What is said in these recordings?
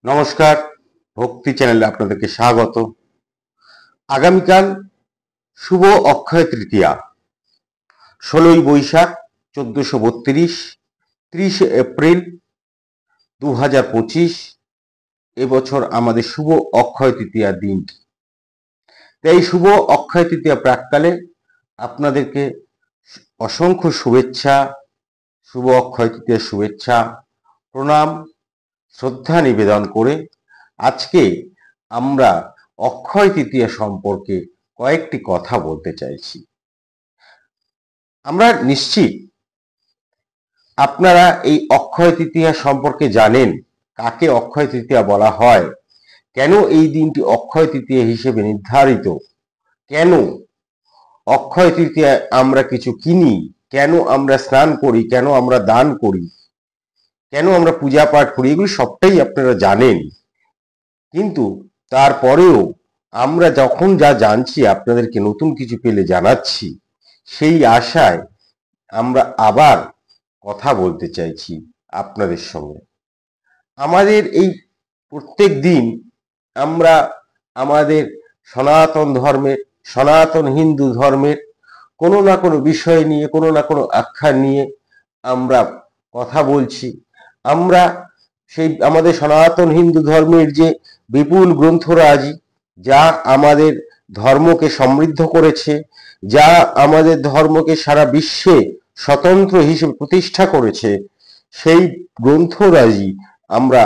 নমস্কার, ভক্তি চ্যানেলে আপনাদেরকে স্বাগত। আগামীকাল শুভ অক্ষয় তৃতীয়া, 16ই বৈশাখ 1432, 30শে এপ্রিল 2025। এবছর আমাদের শুভ অক্ষয় তৃতীয়ার দিনটি। এই শুভ অক্ষয় তৃতীয়া প্রাককালে আপনাদেরকে অসংখ্য শুভেচ্ছা, শুভ অক্ষয় তৃতীয়ার শুভেচ্ছা, প্রণাম, শ্রদ্ধা নিবেদন করে আজকে আমরা অক্ষয় তৃতীয়া সম্পর্কে কয়েকটি কথা বলতে চাইছি। আমরা নিশ্চিত আপনারা এই অক্ষয় তৃতীয়া সম্পর্কে জানেন, কাকে অক্ষয় তৃতীয়া বলা হয়, কেন এই দিনটি অক্ষয় তৃতীয়া হিসেবে নির্ধারিত, কেন অক্ষয় তৃতীয়ায় আমরা কিছু কিনি, কেন আমরা স্নান করি, কেন আমরা দান করি, কেন আমরা পূজা পাঠ করি, এগুলি সবটাই আপনারা জানেন। কিন্তু তারপরেও আমরা যখন যা জানছি আপনাদেরকে নতুন কিছু পেলে জানাচ্ছি, সেই আশায় আমরা আবার কথা বলতে চাইছি আপনাদের সঙ্গে। আমাদের এই প্রত্যেক দিন আমরা আমাদের সনাতন ধর্মের, সনাতন হিন্দু ধর্মের কোনো না কোনো বিষয় নিয়ে, কোনো না কোনো আখ্যান নিয়ে আমরা কথা বলছি। আমরা সেই আমাদের সনাতন হিন্দু ধর্মের যে বিপুল গ্রন্থরাজি, যা আমাদের ধর্মকে সমৃদ্ধ করেছে, যা আমাদের ধর্মকে সারা বিশ্বে স্বতন্ত্র হিসেবে প্রতিষ্ঠা করেছে, সেই গ্রন্থরাজি আমরা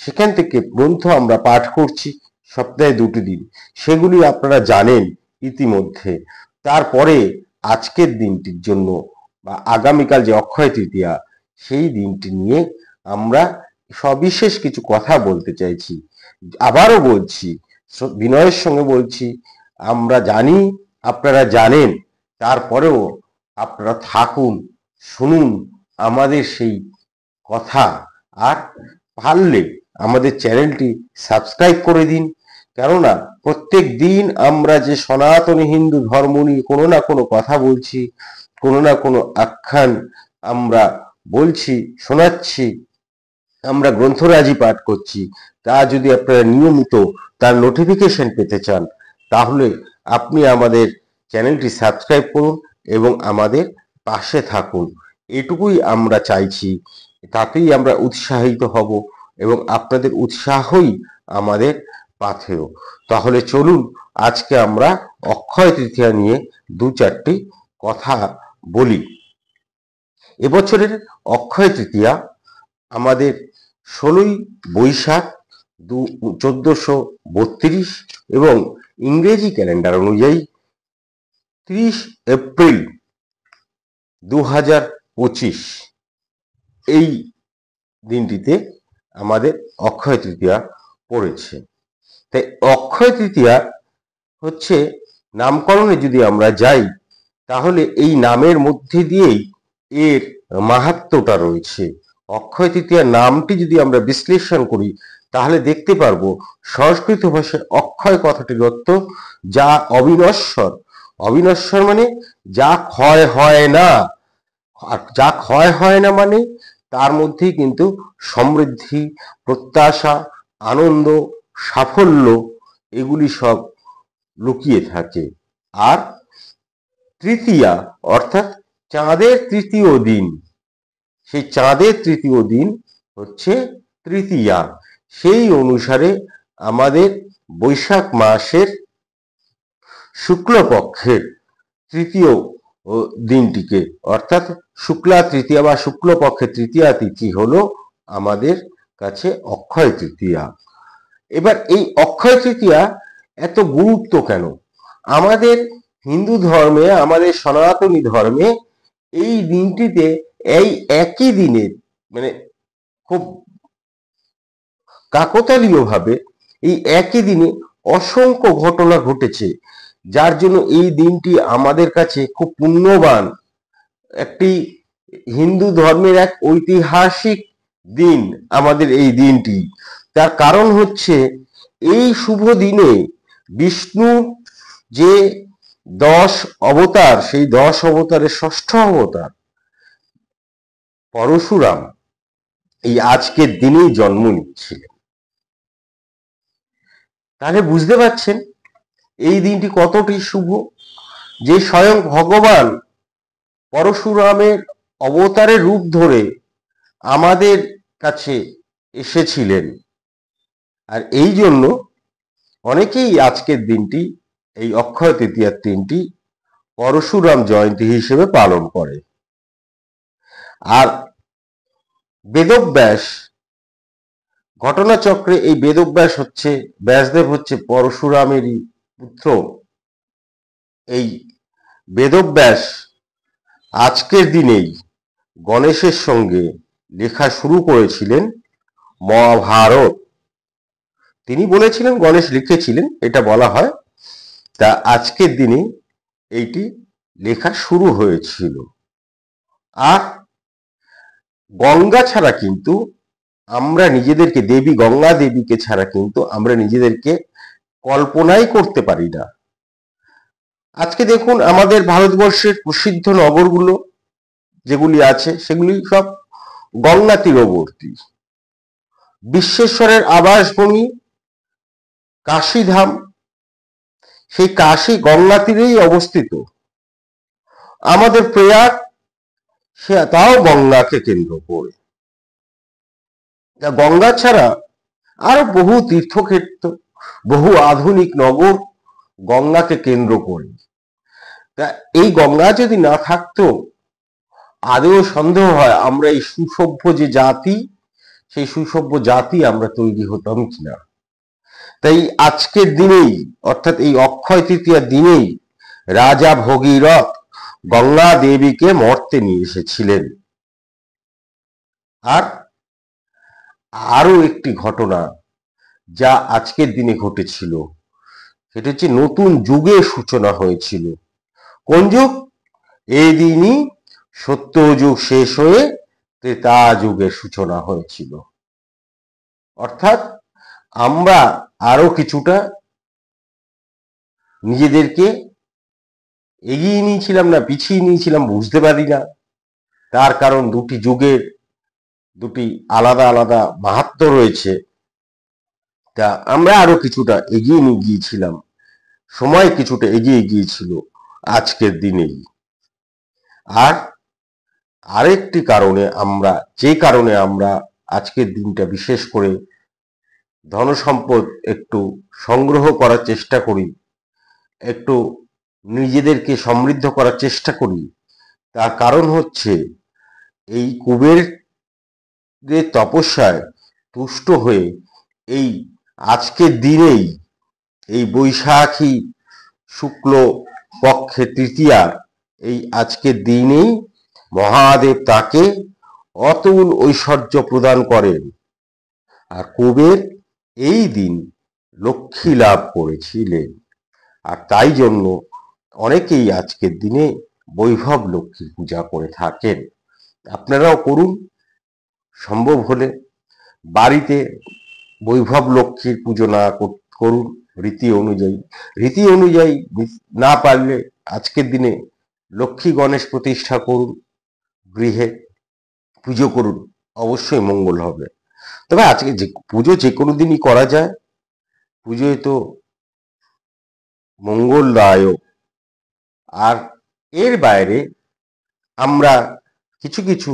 সেখান থেকে গ্রন্থ আমরা পাঠ করছি সপ্তাহে 2টি দিন, সেগুলি আপনারা জানেন ইতিমধ্যে। তারপরে আজকের দিনটির জন্য বা আগামীকাল যে অক্ষয় তৃতীয়া, সেই দিনটি নিয়ে আমরা সবিশেষ কিছু কথা বলতে চাইছি। আবারও বলছি, বিনয়ের সঙ্গে বলছি, আমরা জানি আপনারা জানেন, তারপরেও আপনারা থাকুন, শুনুন আমাদের সেই কথা। আর পারলে আমাদের চ্যানেলটি সাবস্ক্রাইব করে দিন, কেননা প্রত্যেক দিন আমরা যে সনাতনী হিন্দু ধর্ম নিয়ে কোনো না কোনো কথা বলছি, কোনো না কোনো আখ্যান আমরা বলছি, শোনাচ্ছি, আমরা গ্রন্থরাজি পাঠ করছি, তা যদি আপনারা নিয়মিত তার নোটিফিকেশন পেতে চান, তাহলে আপনি আমাদের চ্যানেলটি সাবস্ক্রাইব করুন এবং আমাদের পাশে থাকুন। এটুকুই আমরা চাইছি, তাতেই আমরা উৎসাহিত হব এবং আপনাদের উৎসাহই আমাদের পাথেয়। তাহলে চলুন আজকে আমরা অক্ষয় তৃতীয়া নিয়ে 2-4টি কথা বলি। এবছরের অক্ষয় তৃতীয়া আমাদের 16ই বৈশাখ 1432 এবং ইংরেজি ক্যালেন্ডার অনুযায়ী 30 এপ্রিল 2025 এই দিনটিতে আমাদের অক্ষয় তৃতীয়া পড়েছে। তাই অক্ষয় তৃতীয়া হচ্ছে, নামকরণে যদি আমরা যাই তাহলে এই নামের মধ্যে দিয়েই এর মাহাত্ম্যটা রয়েছে। অক্ষয় তৃতীয়া নামটি যদি আমরা বিশ্লেষণ করি তাহলে দেখতে পারবো সংস্কৃত ভাষায় অক্ষয় কথাটির অর্থ যা অবিনশ্বর। অবিনশ্বর মানে যা ক্ষয় হয় না, আর যা ক্ষয় হয় না মানে তার মধ্যেই কিন্তু সমৃদ্ধি, প্রত্যাশা, আনন্দ, সাফল্য এগুলি সব লুকিয়ে থাকে। আর তৃতীয়া অর্থাৎ চাঁদের তৃতীয় দিন, সেই চাঁদের তৃতীয় দিন হচ্ছে তৃতীয়া। সেই অনুসারে আমাদের বৈশাখ মাসের শুক্লপক্ষের তৃতীয় দিনটিকে, অর্থাৎ শুক্লা তৃতীয়া বা শুক্লপক্ষের তৃতীয়া তিথি হলো আমাদের কাছে অক্ষয় তৃতীয়া। এবার এই অক্ষয় তৃতীয়া এত গুরুত্ব কেন? আমাদের হিন্দু ধর্মে, আমাদের সনাতনী ধর্মে এই দিনটিতে এই একই দিনে মানে খুব কাকতালীয় ভাবে এই একই দিনে অসংখ্য ঘটনা ঘটেছে, যার জন্য এই দিনটি আমাদের কাছে খুব পুণ্যবান একটি হিন্দু ধর্মের এক ঐতিহাসিক দিন। আমাদের এই দিনটি, তার কারণ হচ্ছে এই শুভ দিনে বিষ্ণু যে 10 অবতার, সেই 10 অবতারের ষষ্ঠ অবতার পরশুরাম এই আজকের দিনেই জন্ম নিচ্ছিলেন। তাহলে বুঝতে পারছেন এই দিনটি কতটি শুভ, যে স্বয়ং ভগবান পরশুরামের অবতারের রূপ ধরে আমাদের কাছে এসেছিলেন। আর এই জন্য অনেকেই আজকের দিনটি, এই অক্ষয় তৃতীয়ার দিনটি পরশুরাম জয়ন্তী হিসেবে পালন করে। আর বেদব্যাস ঘটনাচক্রে, এই বেদব্যাস হচ্ছে, ব্যাসদেব হচ্ছে পরশুরামেরই পুত্র। এই বেদব্যাস আজকের দিনেই গণেশের সঙ্গে লেখা শুরু করেছিলেন মহাভারত। তিনি বলেছিলেন, গণেশ লিখেছিলেন, এটা বলা হয়। তা আজকের দিনে এইটি লেখা শুরু হয়েছিল। আর গঙ্গা ছাড়া কিন্তু আমরা নিজেদেরকে, দেবী গঙ্গা দেবীকে ছাড়া কিন্তু আমরা নিজেদেরকে কল্পনাই করতে পারি না। আজকে দেখুন আমাদের ভারতবর্ষের প্রসিদ্ধ নগরগুলো যেগুলি আছে সেগুলি সব গঙ্গা তীরবর্তী। বিশ্বেশ্বরের আবাসভূমি কাশীধাম, সেই কাশী গঙ্গা তীরেই অবস্থিত। আমাদের প্রয়াগ, সে তাও গঙ্গাকে কেন্দ্র করে। গঙ্গা ছাড়া আরো বহু তীর্থক্ষেত্র, বহু আধুনিক নগর গঙ্গাকে কেন্দ্র করে। তা এই গঙ্গা যদি না থাকতো, আদৌ সন্দেহ হয় আমরা এই সুসভ্য যে জাতি, সেই সুসভ্য জাতি আমরা তৈরি হতাম কিনা। তাই আজকের দিনেই, অর্থাৎ এই অক্ষয় তৃতীয়ার দিনেই রাজা ভগীরথ গঙ্গা দেবীকে মর্তে নিয়ে এসেছিলেন। আর আরো একটি ঘটনা যা আজকের দিনে ঘটেছিল, সেটা হচ্ছে নতুন যুগের সূচনা হয়েছিল। কোন যুগ? এই দিনই সত্য যুগ শেষ হয়ে ত্রেতা যুগের সূচনা হয়েছিল। অর্থাৎ আমরা আরো কিছুটা নিজেদেরকে এগিয়ে নিয়েছিলাম না পিছিয়ে নিয়েছিলাম বুঝতে পারি না। তার কারণ দুটি যুগের দুটি আলাদা আলাদা মাহাত্ম্য রয়েছে। তা আমরা আরো কিছুটা এগিয়ে নিয়ে গিয়েছিলাম, সময় কিছুটা এগিয়ে গিয়েছিল আজকের দিনেই। আর আরেকটি কারণে আমরা, যে কারণে আমরা আজকের দিনটা বিশেষ করে ধন সম্পদ একটু সংগ্রহ করার চেষ্টা করি, একটু নিজেদেরকে সমৃদ্ধ করার চেষ্টা করি, তার কারণ হচ্ছে এই কুবেরদের তপস্যায় তুষ্ট হয়ে এই আজকের দিনেই, এই বৈশাখী শুক্ল পক্ষে তৃতীয়ার এই আজকের দিনেই মহাদেব তাকে অতুল ঐশ্বর্য প্রদান করেন। আর কুবের এই দিন লক্ষ্মী লাভ করেছিলেন। আর তাই জন্য অনেকেই আজকের দিনে বৈভব লক্ষ্মীর পূজা করে থাকেন। আপনারাও করুন, সম্ভব হলে বাড়িতে বৈভব লক্ষ্মীর পুজো না করুন রীতি অনুযায়ী। রীতি অনুযায়ী না পারলে আজকের দিনে লক্ষ্মী গণেশ প্রতিষ্ঠা করুন, গৃহে পুজো করুন, অবশ্যই মঙ্গল হবে। তবে আজকে যে পুজো যে কোনো দিনই করা যায়, পুজোয় তো মঙ্গলদায়ক। আর এর বাইরে আমরা কিছু কিছু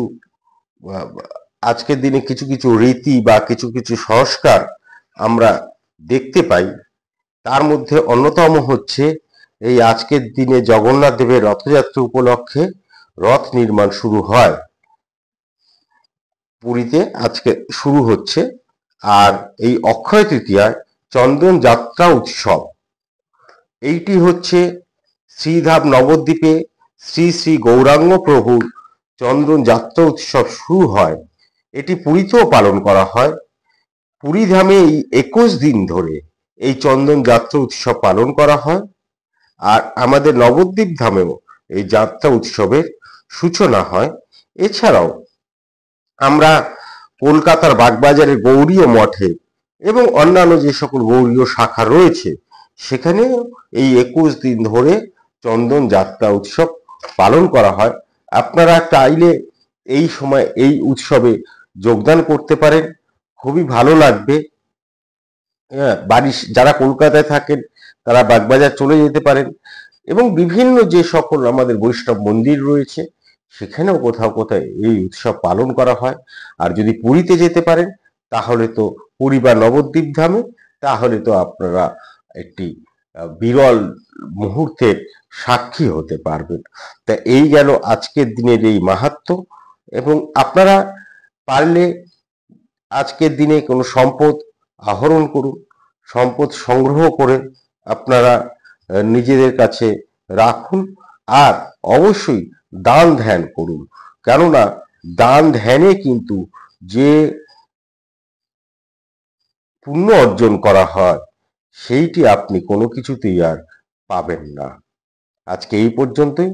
আজকের দিনে কিছু কিছু রীতি বা কিছু কিছু সংস্কার আমরা দেখতে পাই। তার মধ্যে অন্যতম হচ্ছে এই আজকের দিনে জগন্নাথ দেবের রথযাত্রা উপলক্ষে রথ নির্মাণ শুরু হয়, পুরীতে আজকে শুরু হচ্ছে। আর এই অক্ষয় তৃতীয়ায় চন্দন যাত্রা উৎসব, এইটি হচ্ছে শ্রীধাম নবদ্বীপে শ্রী শ্রী গৌরাঙ্গ প্রভুর চন্দন যাত্রা উৎসব শুরু হয়। এটি পুরীতেও পালন করা হয়। পুরী ধামে এই 21 দিন ধরে এই চন্দন যাত্রা উৎসব পালন করা হয়। আর আমাদের নবদ্বীপ ধামেও এই যাত্রা উৎসবের সূচনা হয়। এছাড়াও আমরা কলকাতার বাগবাজারের গৌড়ীয় মঠে এবং অন্যান্য যে সকল গৌড়ীয় শাখা রয়েছে সেখানে এই 21 দিন ধরে চন্দন যাত্রা উৎসব পালন করা হয়। আপনারা চাইলে এই সময় এই উৎসবে যোগদান করতে পারেন, খুবই ভালো লাগবে। হ্যাঁ, যারা কলকাতায় থাকেন তারা বাগবাজার চলে যেতে পারেন, এবং বিভিন্ন যে সকল আমাদের বৈষ্ণব মন্দির রয়েছে সেখানেও কোথাও কোথাও এই উৎসব পালন করা হয়। আর যদি পুরীতে যেতে পারেন তাহলে তো পুরী বা নবদ্বীপ ধামে, তাহলে তো আপনারা একটি বিরল মুহূর্তের সাক্ষী হতে পারবেন। তা এই গেল আজকের দিনের এই মাহাত্ম্য। এবং আপনারা পারলে আজকের দিনে কোনো সম্পদ আহরণ করুন, সম্পদ সংগ্রহ করে আপনারা নিজেদের কাছে রাখুন, আর অবশ্যই দান ধ্যান করুন। কেননা দান ধ্যানে কিন্তু যে পুণ্য অর্জন করা হয় সেইটি আপনি কোনো কিছুতেই আর পাবেন না। আজকে এই পর্যন্তই।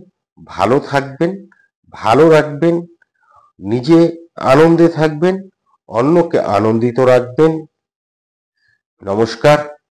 ভালো থাকবেন, ভালো রাখবেন, নিজে আনন্দে থাকবেন, অন্যকে আনন্দিত রাখবেন। নমস্কার।